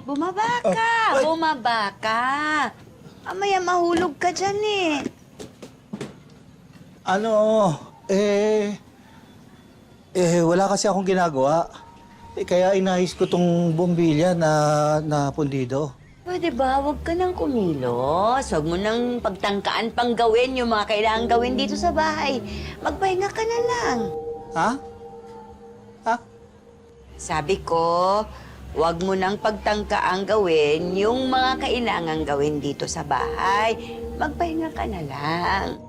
Bumaba ka! Bumaba ka! Amaya mahulog ka dyan eh. Wala kasi akong ginagawa. Kaya inayos ko tong bombilya na pundido. Pwede ba? Huwag ka nang kumilos. Huwag mo nang pagtangkaan pang gawin yung mga kailangan gawin dito sa bahay. Magpahinga ka na lang. Ha? Ha? Sabi ko, huwag mo nang pagtangkaang gawin yung mga kailangan gawin dito sa bahay. Magpahinga ka na lang.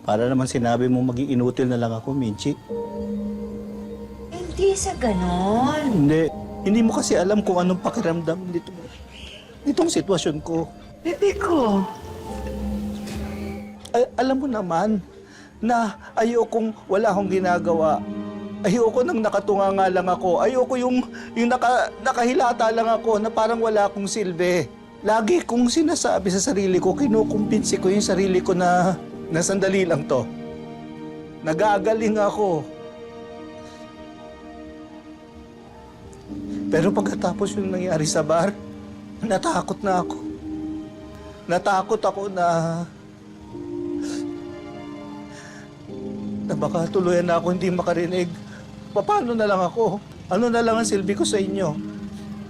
Para naman sinabi mo maging inutil na lang ako, Minchi. Hindi sa ganon. Hindi mo kasi alam kung anong pakiramdam nitong sitwasyon ko. Bebe ko. Alam mo naman na ayokong wala akong ginagawa. Ayoko nang nakatunganga lang ako. Ayoko yung nakahilata lang ako na parang wala akong silbi. Lagi kong sinasabi sa sarili ko, kinukumpinsi ko yung sarili ko na sandali lang to. Nagagaling ako. Pero pagkatapos yung nangyari sa bar, natakot na ako. Natakot ako na baka tuluyan na ako hindi makarinig. Paano na lang ako? Ano na lang ang silbi ko sa inyo?